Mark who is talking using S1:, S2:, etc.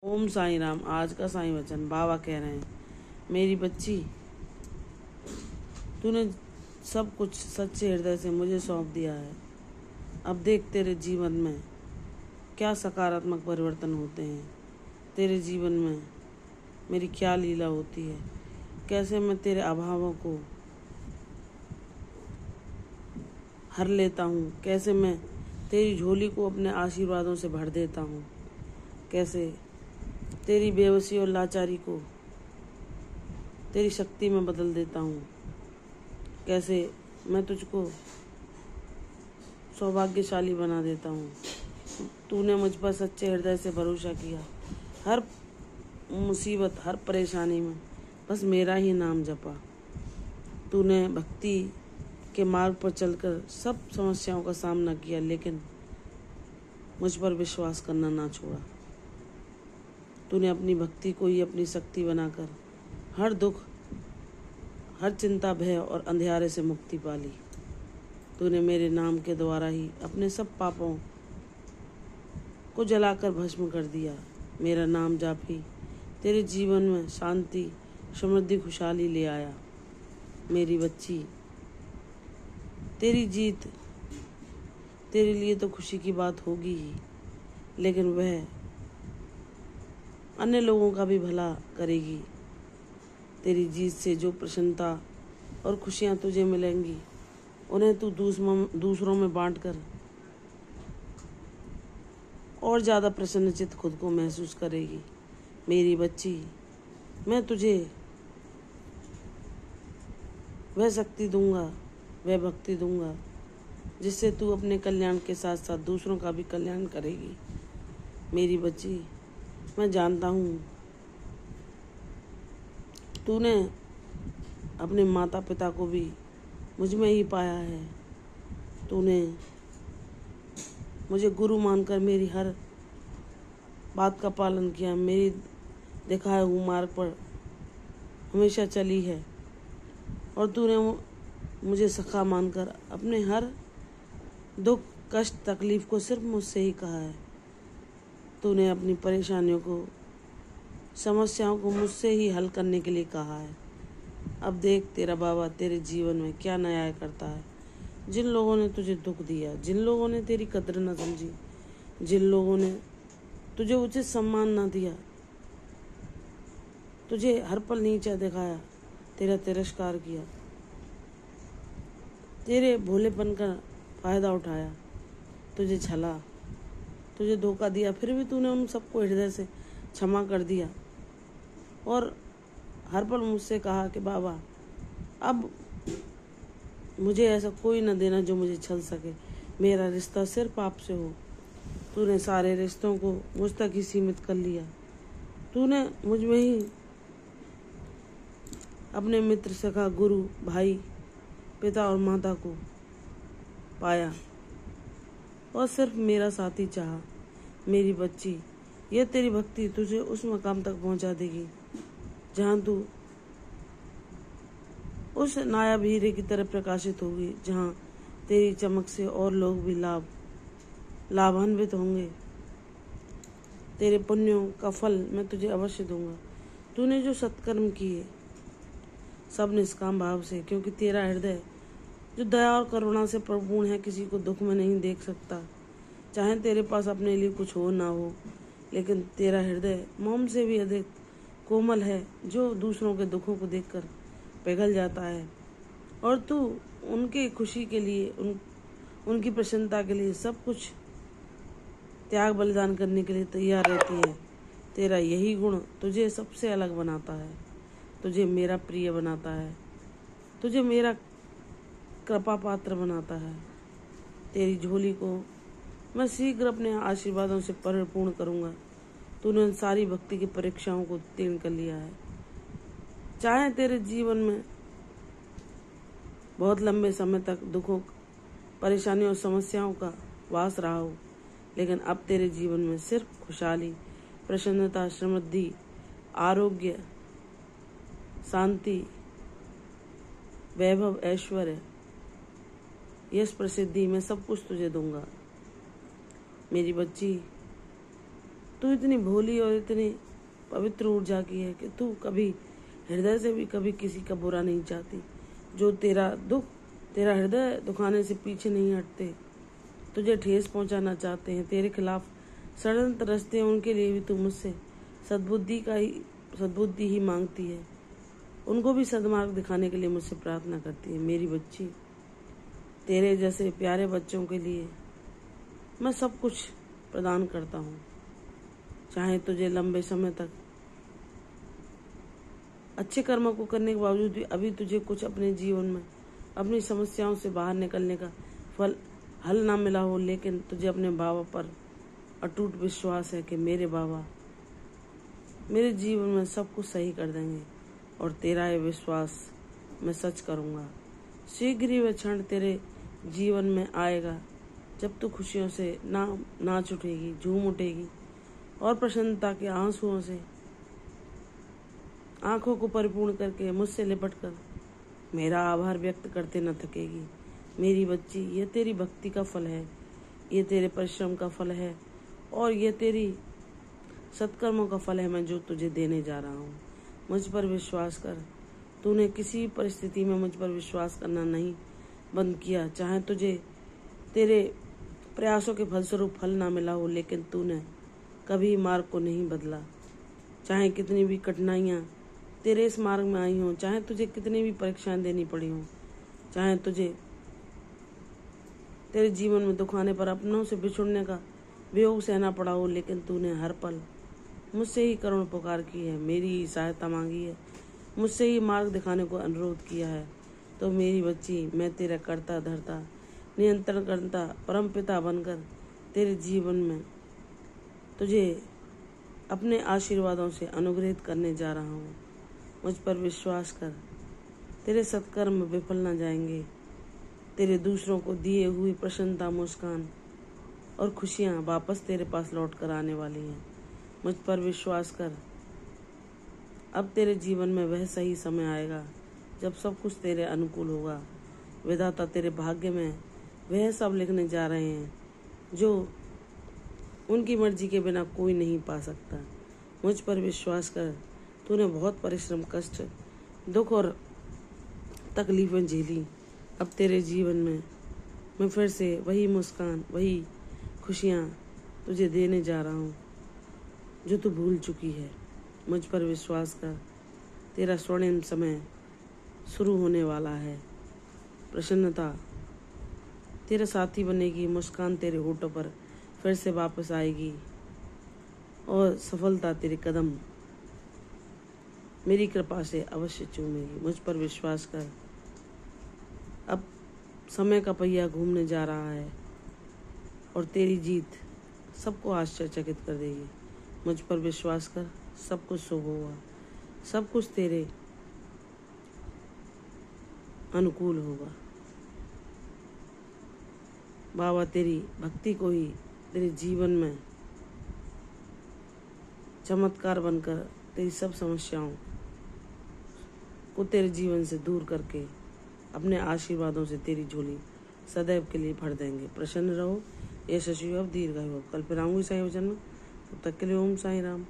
S1: ओम साईं राम। आज का साईं वचन बाबा कह रहे हैं, मेरी बच्ची, तूने सब कुछ सच्चे हृदय से मुझे सौंप दिया है। अब देख तेरे जीवन में क्या सकारात्मक परिवर्तन होते हैं। तेरे जीवन में मेरी क्या लीला होती है, कैसे मैं तेरे अभावों को हर लेता हूँ, कैसे मैं तेरी झोली को अपने आशीर्वादों से भर देता हूँ, कैसे तेरी बेबसी और लाचारी को तेरी शक्ति में बदल देता हूँ, कैसे मैं तुझको सौभाग्यशाली बना देता हूँ। तूने मुझ पर सच्चे हृदय से भरोसा किया। हर मुसीबत, हर परेशानी में बस मेरा ही नाम जपा। तूने भक्ति के मार्ग पर चलकर सब समस्याओं का सामना किया, लेकिन मुझ पर विश्वास करना ना छोड़ा। तूने अपनी भक्ति को ही अपनी शक्ति बनाकर हर दुख, हर चिंता, भय और अंधियारे से मुक्ति पाली। तूने मेरे नाम के द्वारा ही अपने सब पापों को जलाकर भस्म कर दिया। मेरा नाम जाप ही तेरे जीवन में शांति, समृद्धि, खुशहाली ले आया। मेरी बच्ची, तेरी जीत तेरे लिए तो खुशी की बात होगी ही, लेकिन वह अन्य लोगों का भी भला करेगी। तेरी जीत से जो प्रसन्नता और खुशियाँ तुझे मिलेंगी, उन्हें तू दूसरों में बांटकर और ज़्यादा प्रसन्नचित्त खुद को महसूस करेगी। मेरी बच्ची, मैं तुझे वह शक्ति दूंगा, वह भक्ति दूंगा, जिससे तू अपने कल्याण के साथ साथ दूसरों का भी कल्याण करेगी। मेरी बच्ची, मैं जानता हूँ तूने अपने माता पिता को भी मुझ में ही पाया है। तूने मुझे गुरु मानकर मेरी हर बात का पालन किया, मेरी दिखाए हुए मार्ग पर हमेशा चली है, और तूने मुझे सखा मानकर अपने हर दुख, कष्ट, तकलीफ को सिर्फ मुझसे ही कहा है। तूने अपनी परेशानियों को, समस्याओं को मुझसे ही हल करने के लिए कहा है। अब देख तेरा बाबा तेरे जीवन में क्या न्याय करता है। जिन लोगों ने तुझे दुख दिया, जिन लोगों ने तेरी कद्र न समझी, जिन लोगों ने तुझे उचित सम्मान न दिया, तुझे हर पल नीचा दिखाया, तेरा तिरस्कार किया, तेरे भोलेपन का फायदा उठाया, तुझे छला, तुझे धोखा दिया, फिर भी तूने उन सबको हृदय से क्षमा कर दिया और हर पल मुझसे कहा कि बाबा, अब मुझे ऐसा कोई न देना जो मुझे छल सके। मेरा रिश्ता सिर्फ आपसे हो। तूने सारे रिश्तों को मुझ तक ही सीमित कर लिया। तूने मुझ में ही अपने मित्र, सखा, गुरु, भाई, पिता और माता को पाया और सिर्फ मेरा साथी चाहा। मेरी बच्ची, यह तेरी भक्ति तुझे उस मकाम तक पहुंचा देगी जहां तू उस नायाब हीरे की तरह प्रकाशित होगी, जहां तेरी चमक से और लोग भी लाभान्वित होंगे। तेरे पुण्यों का फल मैं तुझे अवश्य दूंगा। तूने जो सत्कर्म किए, सब निष्काम भाव से, क्योंकि तेरा हृदय जो दया और करुणा से परिपूर्ण है, किसी को दुख में नहीं देख सकता। चाहे तेरे पास अपने लिए कुछ हो ना हो, लेकिन तेरा हृदय मोम से भी अधिक कोमल है, जो दूसरों के दुखों को देखकर पिघल जाता है, और तू उनकी खुशी के लिए, उनकी प्रसन्नता के लिए सब कुछ त्याग बलिदान करने के लिए तैयार रहती है। तेरा यही गुण तुझे सबसे अलग बनाता है, तुझे मेरा प्रिय बनाता है, तुझे मेरा कृपा पात्र बनाता है। तेरी झोली को मैं शीघ्र अपने आशीर्वादों से परिपूर्ण करूंगा। तूने उन सारी भक्ति की परीक्षाओं को उत्तीर्ण कर लिया है। चाहे तेरे जीवन में बहुत लंबे समय तक दुखों, परेशानियों और समस्याओं का वास रहा हो, लेकिन अब तेरे जीवन में सिर्फ खुशहाली, प्रसन्नता, समृद्धि, आरोग्य, शांति, वैभव, ऐश्वर्य, यश, प्रसिद्धि, मैं सब कुछ तुझे दूंगा। मेरी बच्ची, तू इतनी भोली और इतनी पवित्र ऊर्जा की है कि तू कभी हृदय से भी कभी किसी का बुरा नहीं चाहती। जो तेरा हृदय दुखाने से पीछे नहीं हटते, तुझे ठेस पहुंचाना चाहते हैं, तेरे खिलाफ षड्यंत्र रचते हैं, उनके लिए भी तू मुझसे सद्बुद्धि ही मांगती है। उनको भी सद्मार्ग दिखाने के लिए मुझसे प्रार्थना करती है। मेरी बच्ची, तेरे जैसे प्यारे बच्चों के लिए मैं सब कुछ प्रदान करता हूँ। चाहे तुझे लंबे समय तक अच्छे कर्मों को करने के बावजूद भी अभी तुझे कुछ अपने जीवन में अपनी समस्याओं से बाहर निकलने का हल ना मिला हो, लेकिन तुझे अपने बाबा पर अटूट विश्वास है कि मेरे बाबा मेरे जीवन में सब कुछ सही कर देंगे, और तेरा ये विश्वास मैं सच करूँगा। शीघ्र ही वह क्षण तेरे जीवन में आएगा जब तू खुशियों से नाच उठेगी, झूम उठेगी और प्रसन्नता के आंसुओं से आंखों को परिपूर्ण करके मुझसे लिपटकर मेरा आभार व्यक्त करते न थकेगी। मेरी बच्ची, यह तेरी भक्ति का फल है, ये तेरे परिश्रम का फल है, और ये तेरी सत्कर्मों का फल है मैं जो तुझे देने जा रहा हूँ। मुझ पर विश्वास कर। तूने किसी परिस्थिति में मुझ पर विश्वास करना नहीं बंद किया। चाहे तुझे तेरे प्रयासों के फलस्वरूप फल ना मिला हो, लेकिन तूने कभी मार्ग को नहीं बदला। चाहे कितनी भी कठिनाइयाँ तेरे इस मार्ग में आई हों, चाहे तुझे कितनी भी परीक्षाएं देनी पड़ी हों, चाहे तुझे तेरे जीवन में दुख आने पर अपनों से बिछुड़ने का वियोग सहना पड़ा हो, लेकिन तूने हर पल मुझसे ही करुण पुकार की है, मेरी ही सहायता मांगी है, मुझसे ही मार्ग दिखाने को अनुरोध किया है। तो मेरी बच्ची, मैं तेरा कर्ता धर्ता नियंत्रण करता परम पिता बनकर तेरे जीवन में तुझे अपने आशीर्वादों से अनुग्रहित करने जा रहा हूँ। मुझ पर विश्वास कर। तेरे सत्कर्म विफल न जाएंगे। तेरे दूसरों को दिए हुई प्रसन्नता, मुस्कान और खुशियाँ वापस तेरे पास लौट कर आने वाली हैं। मुझ पर विश्वास कर। अब तेरे जीवन में वह सही समय आएगा जब सब कुछ तेरे अनुकूल होगा। विधाता तेरे भाग्य में वह सब लिखने जा रहे हैं जो उनकी मर्जी के बिना कोई नहीं पा सकता। मुझ पर विश्वास कर। तूने बहुत परिश्रम, कष्ट, दुख और तकलीफें झेली। अब तेरे जीवन में मैं फिर से वही मुस्कान, वही खुशियाँ तुझे देने जा रहा हूँ जो तू भूल चुकी है। मुझ पर विश्वास कर। तेरा स्वर्णिम समय शुरू होने वाला है। प्रसन्नता तेरा साथी बनेगी, मुस्कान तेरे होठों पर फिर से वापस आएगी और सफलता तेरे कदम मेरी कृपा से अवश्य चूमेगी। मुझ पर विश्वास कर। अब समय का पहिया घूमने जा रहा है और तेरी जीत सबको आश्चर्यचकित कर देगी। मुझ पर विश्वास कर। सब कुछ शुभ होगा, सब कुछ तेरे अनुकूल होगा। बाबा तेरी भक्ति को ही तेरे जीवन में चमत्कार बनकर तेरी सब समस्याओं को तेरे जीवन से दूर करके अपने आशीर्वादों से तेरी झोली सदैव के लिए भर देंगे। प्रसन्न रहो, यशस्वी हो, दीर्घायु हो। कल फिर आऊंगी साई वचन में। तब तक के लिए ओम साई राम।